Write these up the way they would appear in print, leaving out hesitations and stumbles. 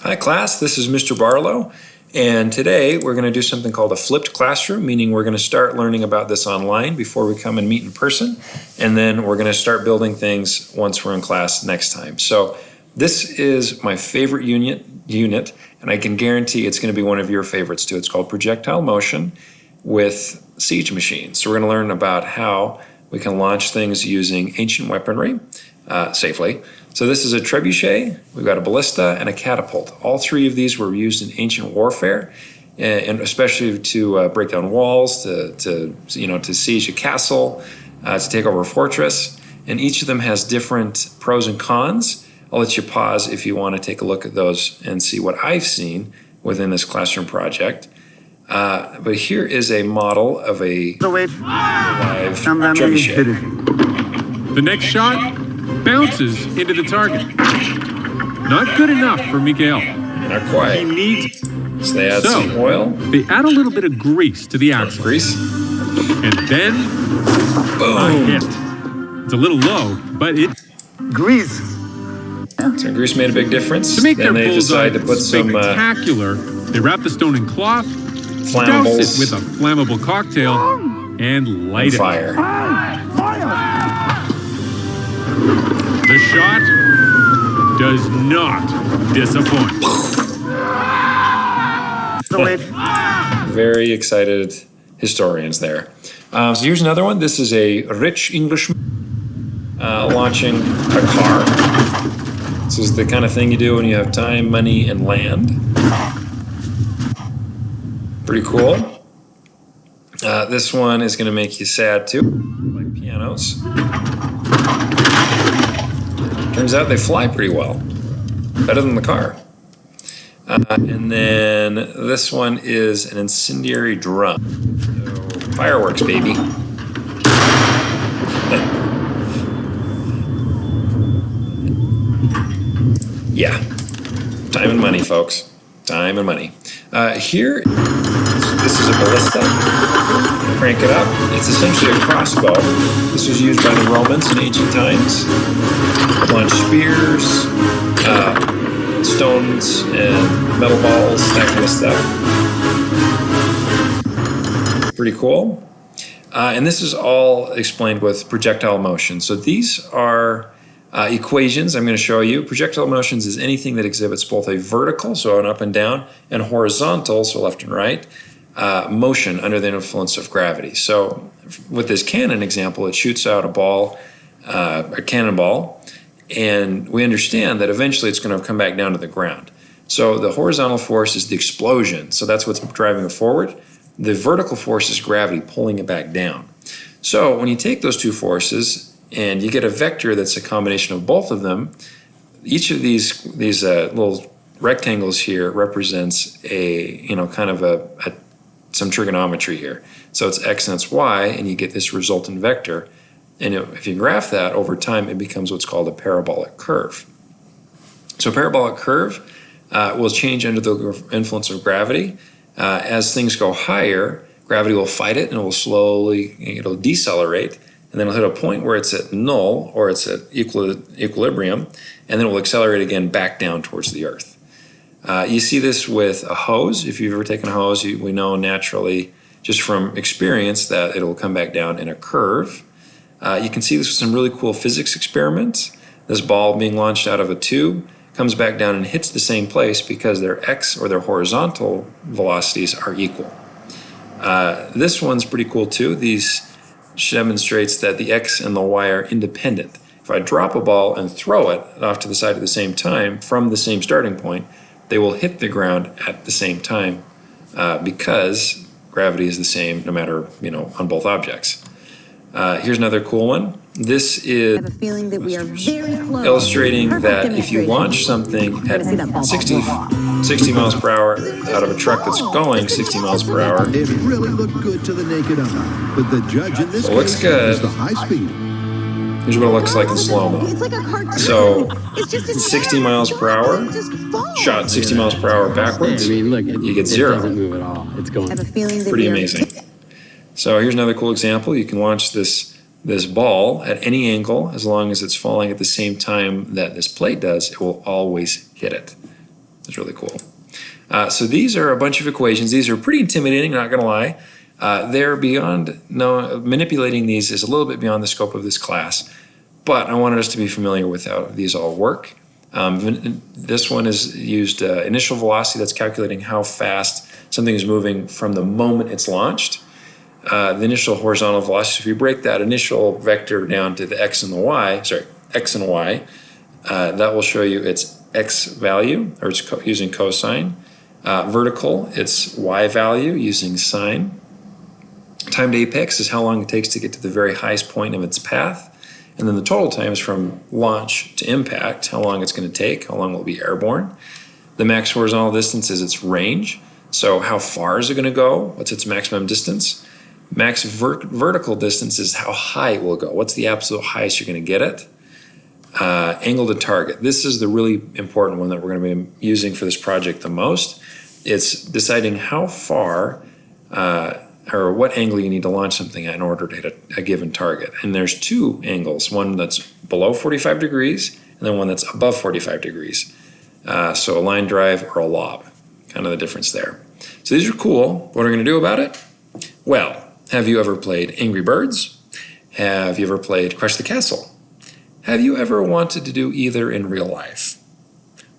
Hi class, this is Mr. Barlow, and today we're going to do something called a flipped classroom, meaning we're going to start learning about this online before we come and meet in person, and then we're going to start building things once we're in class next time. So this is my favorite unit, and I can guarantee it's going to be one of your favorites too. It's called Projectile Motion with Siege Machines. So we're going to learn about how we can launch things using ancient weaponry safely. So this is a trebuchet, we've got a ballista, and a catapult. All three of these were used in ancient warfare, and especially to break down walls, to siege a castle, to take over a fortress. And each of them has different pros and cons. I'll let you pause if you want to take a look at those and see what I've seen within this classroom project. But here is a model of a live trebuchet. The next shot bounces into the target. Not good enough for Miguel. Not quite. He needs. So they add some oil. They add a little bit of grease to the axle. Grease. And then boom. A hit. It's a little low, but it. Grease. So grease made a big difference. To make then their they decide to put some spectacular, they wrap the stone in cloth, flammables douse it with a flammable cocktail, and light it. Fire. The shot does not disappoint. Very excited historians there. So here's another one. This is a rich Englishman launching a car. This is the kind of thing you do when you have time, money, and land. Pretty cool. This one is going to make you sad too, like pianos. Turns out they fly pretty well, better than the car. And then this one is an incendiary drum. So, fireworks, baby. Yeah, time and money, folks. Time and money. Here, this is a ballista. Crank it up. It's essentially a crossbow. This was used by the Romans in ancient times. Launch spears, stones, and metal balls, that kind of stuff. Pretty cool. And this is all explained with projectile motion. So these are equations I'm going to show you. Projectile motions is anything that exhibits both a vertical, so an up and down, and horizontal, so left and right, motion under the influence of gravity. So with this cannon example, it shoots out a ball, a cannonball, and we understand that eventually it's going to come back down to the ground. So the horizontal force is the explosion, so that's what's driving it forward. The vertical force is gravity pulling it back down. So when you take those two forces and you get a vector that's a combination of both of them, each of these little rectangles here represents a some trigonometry here. So it's x and it's y, and you get this resultant vector. And if you graph that over time, it becomes what's called a parabolic curve. So a parabolic curve will change under the influence of gravity. As things go higher, gravity will fight it, and it'll decelerate, and then it'll hit a point where it's at null, or it's at equilibrium, and then it will accelerate again back down towards the earth. You see this with a hose. If you've ever taken a hose, we know naturally, just from experience, that it'll come back down in a curve. You can see this with some really cool physics experiments. This ball being launched out of a tube comes back down and hits the same place because their x, or their horizontal velocities, are equal. This one's pretty cool too. These demonstrates that the x and the y are independent. If I drop a ball and throw it off to the side at the same time from the same starting point, they will hit the ground at the same time because gravity is the same no matter, on both objects. Here's another cool one. This is illustrating that if you launch something at 60 miles per hour out of a truck that's going 60 miles per hour, it really looked good to the naked eye. But the judge in this case is the high speed. Here's what it looks like in slow-mo. So 60 miles per hour, shot 60 miles per hour backwards, you get zero. It doesn't move at all. It's going. Pretty amazing. So here's another cool example. You can launch this ball at any angle. As long as it's falling at the same time that this plate does, it will always hit it. It's It's really cool. So these are a bunch of equations. These are pretty intimidating, not going to lie. They're beyond, no, manipulating these is a little bit beyond the scope of this class, but I wanted us to be familiar with how these all work. This one is used initial velocity, that's calculating how fast something is moving from the moment it's launched. The initial horizontal velocity, if you break that initial vector down to the x and the y, x and y, that will show you its x value, or it's using cosine. Vertical, it's y value using sine. Time to apex is how long it takes to get to the very highest point of its path. And then the total time is from launch to impact, how long it's going to take, how long it will be airborne. The max horizontal distance is its range. So how far is it going to go? What's its maximum distance? Max vertical distance is how high it will go. What's the absolute highest you're going to get it? Angle to target. This is the really important one that we're going to be using for this project the most. It's deciding how far or what angle you need to launch something at in order to hit a given target. And there's two angles, one that's below 45 degrees and then one that's above 45 degrees. So a line drive or a lob, kind of the difference there. So these are cool. What are we going to do about it? Well, have you ever played Angry Birds? Have you ever played Crush the Castle? Have you ever wanted to do either in real life?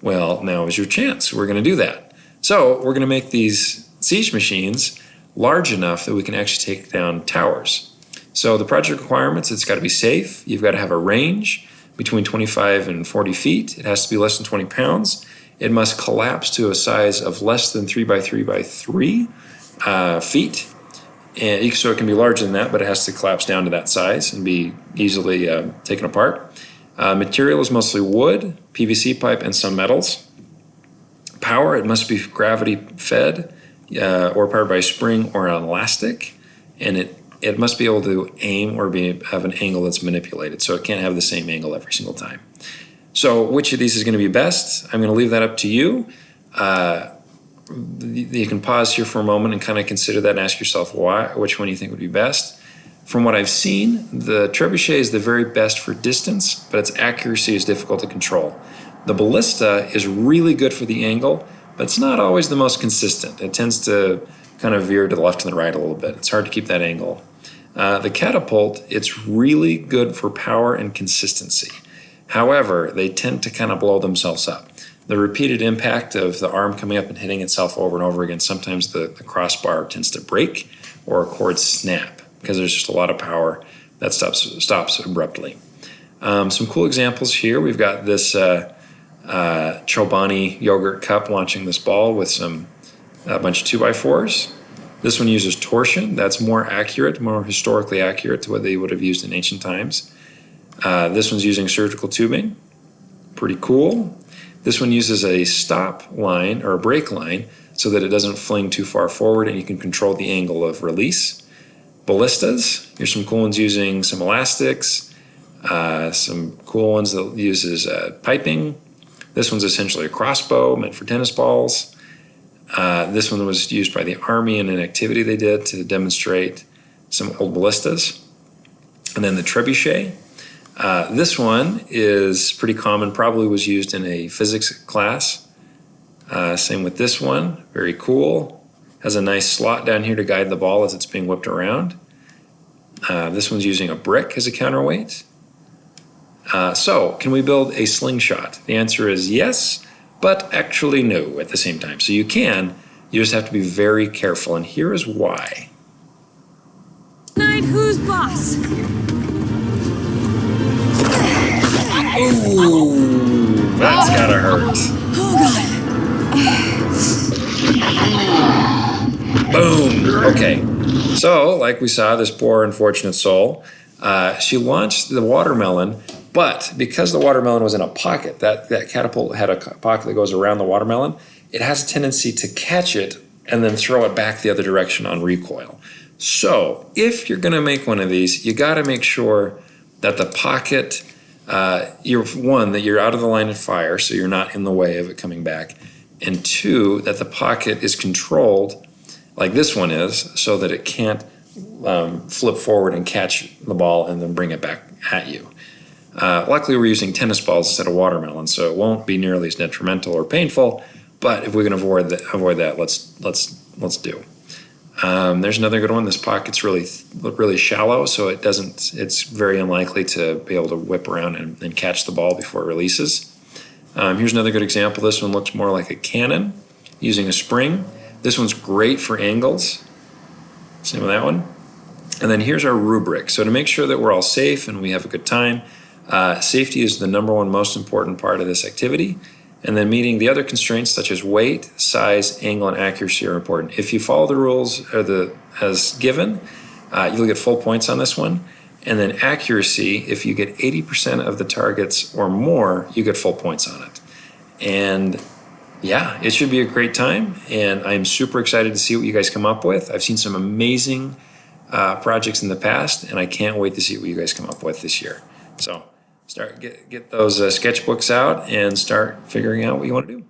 Well, now is your chance. We're going to do that. So we're going to make these siege machines large enough that we can actually take down towers. So the project requirements, it's got to be safe. You've got to have a range between 25 and 40 feet. It has to be less than 20 pounds. It must collapse to a size of less than 3 by 3 by 3 feet. And so it can be larger than that, but it has to collapse down to that size and be easily taken apart. Material is mostly wood, PVC pipe, and some metals. Power, it must be gravity fed or powered by a spring or an elastic. And it must be able to aim or have an angle that's manipulated. So it can't have the same angle every single time. So which of these is going to be best? I'm going to leave that up to you. You can pause here for a moment and kind of consider that and ask yourself which one you think would be best. From what I've seen, the trebuchet is the very best for distance, but its accuracy is difficult to control. The ballista is really good for the angle, but it's not always the most consistent. It tends to kind of veer to the left and the right a little bit. It's hard to keep that angle. The catapult, it's really good for power and consistency. However, they tend to kind of blow themselves up. The repeated impact of the arm coming up and hitting itself over and over again, sometimes the crossbar tends to break or a cord snap because there's just a lot of power that stops abruptly. Some cool examples here. We've got this Chobani yogurt cup launching this ball with a bunch of 2x4s. This one uses torsion. That's more accurate, more historically accurate to what they would have used in ancient times. This one's using surgical tubing. Pretty cool. This one uses a stop line or a brake line so that it doesn't fling too far forward and you can control the angle of release. Ballistas, here's some cool ones using some elastics, some cool ones that uses piping. This one's essentially a crossbow meant for tennis balls. This one was used by the Army in an activity they did to demonstrate some old ballistas. And then the trebuchet. This one is pretty common, probably was used in a physics class. Same with this one, very cool. Has a nice slot down here to guide the ball as it's being whipped around. This one's using a brick as a counterweight. So, can we build a slingshot? The answer is yes, but actually no at the same time. So you can, you just have to be very careful, and here is why. Tonight, who's boss? Ooh, that's gotta hurt. Boom. Okay. So, like we saw, this poor unfortunate soul, she launched the watermelon, but because the watermelon was in a pocket, that catapult had a pocket that goes around the watermelon, it has a tendency to catch it and then throw it back the other direction on recoil. So, if you're going to make one of these, you got to make sure that the pocket, that you're out of the line of fire, so you're not in the way of it coming back. And two, that the pocket is controlled like this one is, so that it can't flip forward and catch the ball and then bring it back at you. Luckily, we're using tennis balls instead of watermelon, so it won't be nearly as detrimental or painful, but but if we can avoid that, let's do. There's another good one. This pocket's really shallow, so it's very unlikely to be able to whip around and catch the ball before it releases. Here's another good example. This one looks more like a cannon using a spring. This one's great for angles. Same with that one. And then here's our rubric. So to make sure that we're all safe and we have a good time, safety is the number one most important part of this activity. And then meeting the other constraints such as weight, size, angle, and accuracy are important. If you follow the rules as given, you'll get full points on this one. And then accuracy, if you get 80% of the targets or more, you get full points on it. And yeah, it should be a great time. And I'm super excited to see what you guys come up with. I've seen some amazing projects in the past, and I can't wait to see what you guys come up with this year. So get those sketchbooks out and start figuring out what you want to do.